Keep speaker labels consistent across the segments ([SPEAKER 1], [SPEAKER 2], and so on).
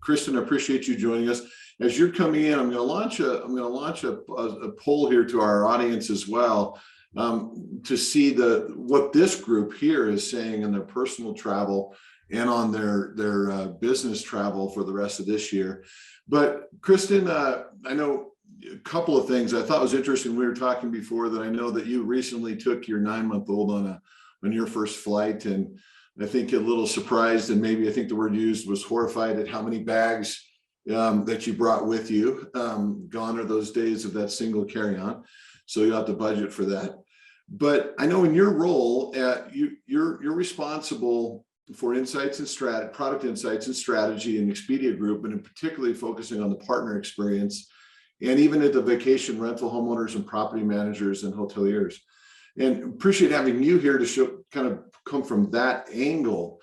[SPEAKER 1] Kristen, I appreciate you joining us. As you're coming in, I'm going to launch a poll here to our audience as well, to see what this group here is saying in their personal travel and on their business travel for the rest of this year. But Kristen, I know a couple of things I thought was interesting. We were talking before that I know that you recently took your 9-month-old on your first flight, and I think a little surprised, and maybe I think the word used was horrified at how many bags that you brought with you. Gone are those days of that single carry-on, so you have to budget for that. But I know in your role, you're responsible for insights and product insights and strategy in Expedia Group, and in particularly focusing on the partner experience, and even at the vacation rental homeowners and property managers and hoteliers. And appreciate having you here to kind of come from that angle.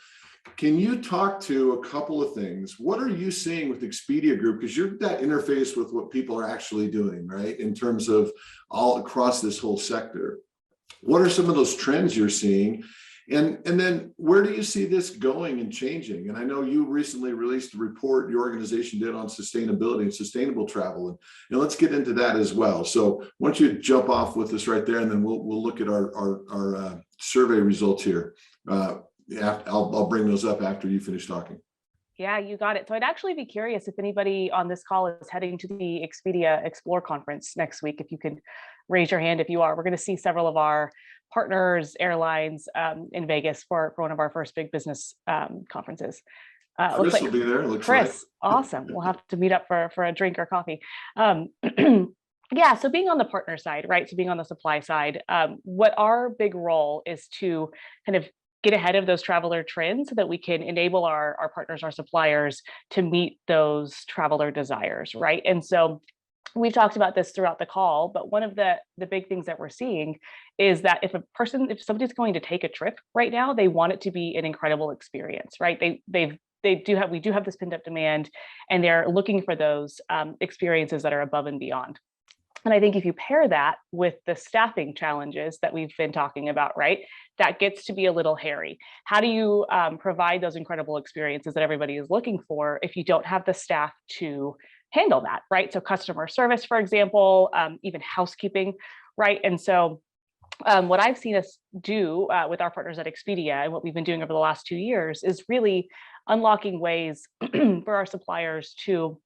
[SPEAKER 1] Can you talk to a couple of things? What are you seeing with Expedia Group? Because you're that interface with what people are actually doing, right? In terms of all across this whole sector. What are some of those trends you're seeing? And then where do you see this going and changing? And I know you recently released a report your organization did on sustainability and sustainable travel. And let's get into that as well. So why don't you jump off with us right there, and then we'll look at our survey results here. I'll bring those up after you finish talking.
[SPEAKER 2] Yeah, you got it. So I'd actually be curious if anybody on this call is heading to the Expedia Explore conference next week. If you could raise your hand if you are. We're going to see several of our partners, airlines in Vegas for one of our first big business conferences.
[SPEAKER 1] Chris will be there.
[SPEAKER 2] Chris, awesome. We'll have to meet up for a drink or coffee. Yeah, so being on the partner side, right? So being on the supply side, what our big role is to kind of get ahead of those traveler trends so that we can enable our partners, our suppliers, to meet those traveler desires, right? And so we've talked about this throughout the call, but one of the big things that we're seeing is that if somebody's going to take a trip right now, they want it to be an incredible experience, right? We do have this pent up demand, and they're looking for those experiences that are above and beyond. And I think if you pair that with the staffing challenges that we've been talking about, right, that gets to be a little hairy. How do you provide those incredible experiences that everybody is looking for if you don't have the staff to handle that, right? So customer service, for example, even housekeeping, right? And so what I've seen us do with our partners at Expedia, and what we've been doing over the last 2 years, is really unlocking ways for our suppliers to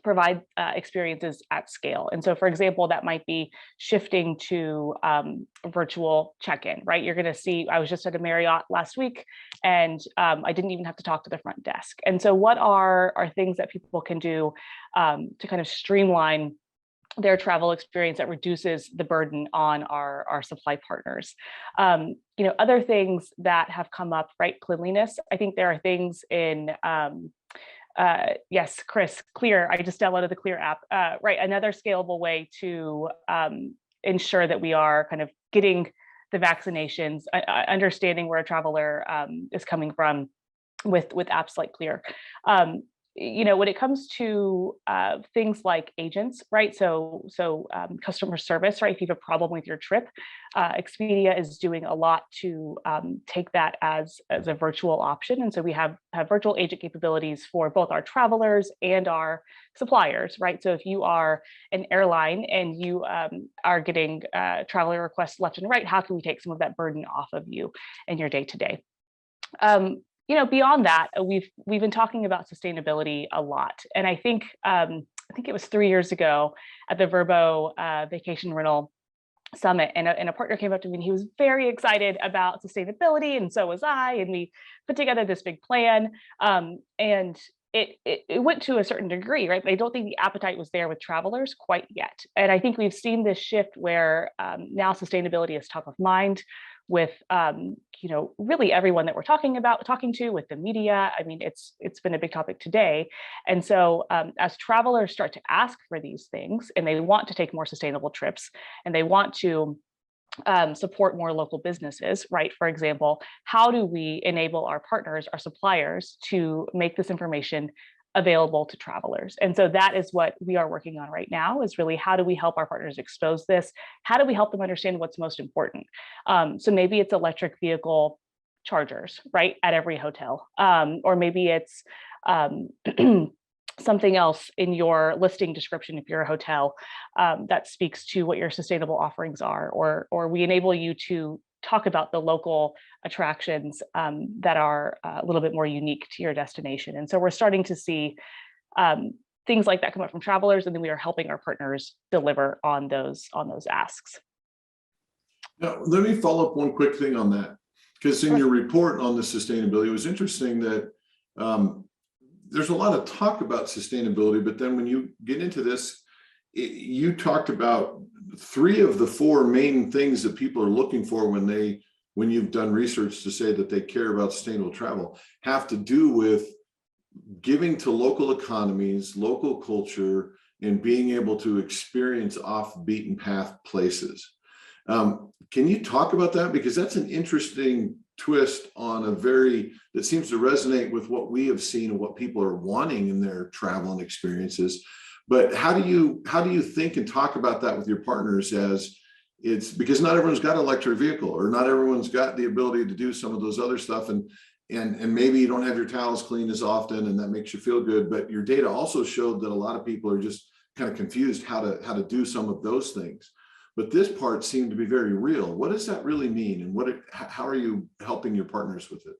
[SPEAKER 2] provide experiences at scale. And so, for example, that might be shifting to virtual check-in, right? You're going to see, I was just at a Marriott last week, and I didn't even have to talk to the front desk. And so what are things that people can do to kind of streamline their travel experience that reduces the burden on our supply partners? Other things that have come up, right? Cleanliness. I think there are things in yes, Chris, Clear. I just downloaded the Clear app, right? Another scalable way to ensure that we are kind of getting the vaccinations, understanding where a traveler is coming from with apps like Clear. When it comes to things like agents, right? So customer service, right? If you have a problem with your trip, Expedia is doing a lot to take that as a virtual option. And so we have virtual agent capabilities for both our travelers and our suppliers, right? So if you are an airline and you are getting traveler requests left and right, how can we take some of that burden off of you in your day-to-day? Beyond that, we've been talking about sustainability a lot, and I think it was 3 years ago at the Vrbo Vacation Rental Summit, and a partner came up to me, and he was very excited about sustainability, and so was I, and we put together this big plan, and it went to a certain degree, right? I don't think the appetite was there with travelers quite yet, and I think we've seen this shift where now sustainability is top of mind with really everyone that we're talking to, with the media. I mean, it's been a big topic today. And so as travelers start to ask for these things, and they want to take more sustainable trips, and they want to support more local businesses, right? For example, how do we enable our partners, our suppliers, to make this information available to travelers? And so that is what we are working on right now, is really how do we help our partners expose this? How do we help them understand what's most important? So maybe it's electric vehicle chargers, right, at every hotel, or maybe it's something else in your listing description if you're a hotel that speaks to what your sustainable offerings are, or we enable you to talk about the local attractions that are a little bit more unique to your destination. And so we're starting to see things like that come up from travelers, and then we are helping our partners deliver on those asks.
[SPEAKER 1] Now, let me follow up one quick thing on that, because in your report on the sustainability, it was interesting that there's a lot of talk about sustainability, but then when you get into this, you talked about 3 of the 4 main things that people are looking for when you've done research to say that they care about sustainable travel, have to do with giving to local economies, local culture, and being able to experience off beaten path places. Can you talk about that? Because that's an interesting twist on that seems to resonate with what we have seen and what people are wanting in their travel and experiences. But how do you think and talk about that with your partners, as it's because not everyone's got an electric vehicle, or not everyone's got the ability to do some of those other stuff, and maybe you don't have your towels cleaned as often, and that makes you feel good. But your data also showed that a lot of people are just kind of confused how to do some of those things. But this part seemed to be very real. What does that really mean? And how are you helping your partners with it?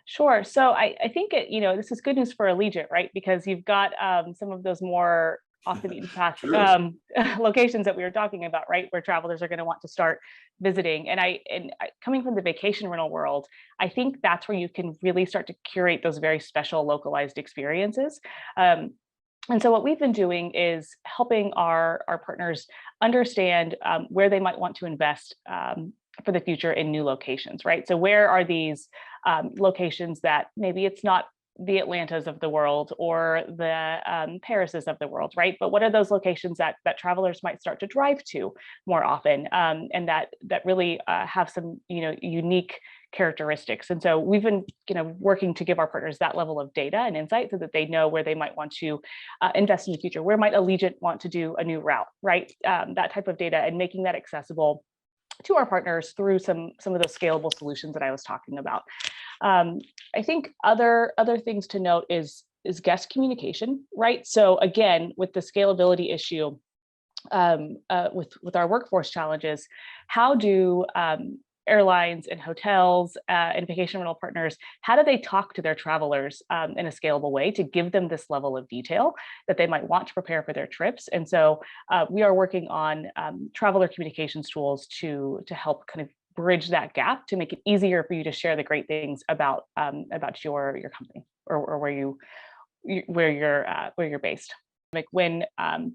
[SPEAKER 2] Sure. So I think this is good news for Allegiant, right? Because you've got some of those more off the beaten path
[SPEAKER 1] Sure.
[SPEAKER 2] locations that we were talking about, right? Where travelers are going to want to start visiting. And coming from the vacation rental world, I think that's where you can really start to curate those very special localized experiences. And so what we've been doing is helping our partners understand where they might want to invest for the future in new locations, right? So where are these locations that maybe it's not the Atlantas of the world or the Parises of the world, right? But what are those locations that travelers might start to drive to more often, and that really have some unique characteristics? And so we've been working to give our partners that level of data and insight so that they know where they might want to invest in the future. Where might Allegiant want to do a new route, right? That type of data, and making that accessible to our partners through some of those scalable solutions that I was talking about. I think other things to note is guest communication, right? So again, with the scalability issue, with our workforce challenges, how do airlines and hotels and vacation rental partners, how do they talk to their travelers in a scalable way to give them this level of detail that they might want to prepare for their trips? And so we are working on traveler communications tools to help kind of bridge that gap, to make it easier for you to share the great things about your company, or where you're based. Like when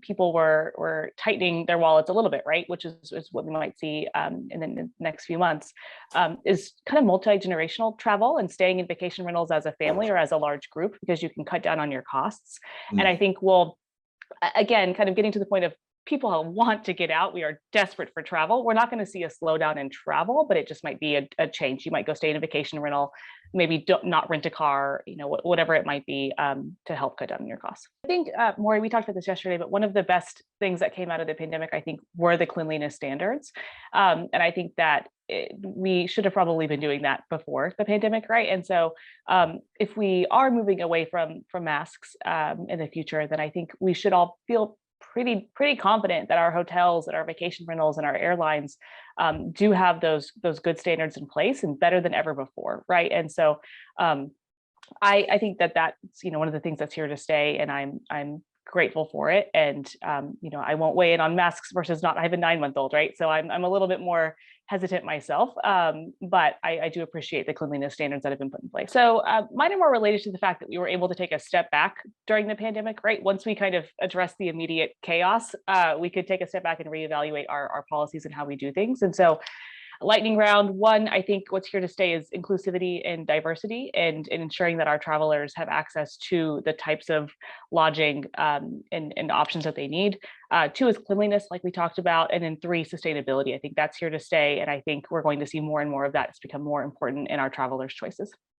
[SPEAKER 2] people were tightening their wallets a little bit, right, which is what we might see in the next few months, is kind of multi-generational travel and staying in vacation rentals as a family or as a large group, because you can cut down on your costs. And I think again, kind of getting to the point of people want to get out. We are desperate for travel. We're not going to see a slowdown in travel, but it just might be a change. You might go stay in a vacation rental, maybe not rent a car, whatever it might be, to help cut down on your costs. I think, Maury, we talked about this yesterday, but one of the best things that came out of the pandemic, I think, were the cleanliness standards. And I think that we should have probably been doing that before the pandemic, right? And so if we are moving away from masks in the future, then I think we should all feel pretty confident that our hotels and our vacation rentals and our airlines do have those good standards in place, and better than ever before, right? And so I think that's one of the things that's here to stay, and I'm grateful for it. And I won't weigh in on masks versus not. I have a 9-month-old, right? So I'm a little bit more hesitant myself, but I do appreciate the cleanliness standards that have been put in place. So mine are more related to the fact that we were able to take a step back during the pandemic, right? Once we kind of addressed the immediate chaos, we could take a step back and reevaluate our policies and how we do things. And so lightning round one, I think what's here to stay is inclusivity and diversity, and ensuring that our travelers have access to the types of lodging and options that they need. 2 is cleanliness, like we talked about. And then 3, sustainability. I think that's here to stay. And I think we're going to see more and more of that. It's become more important in our travelers' choices.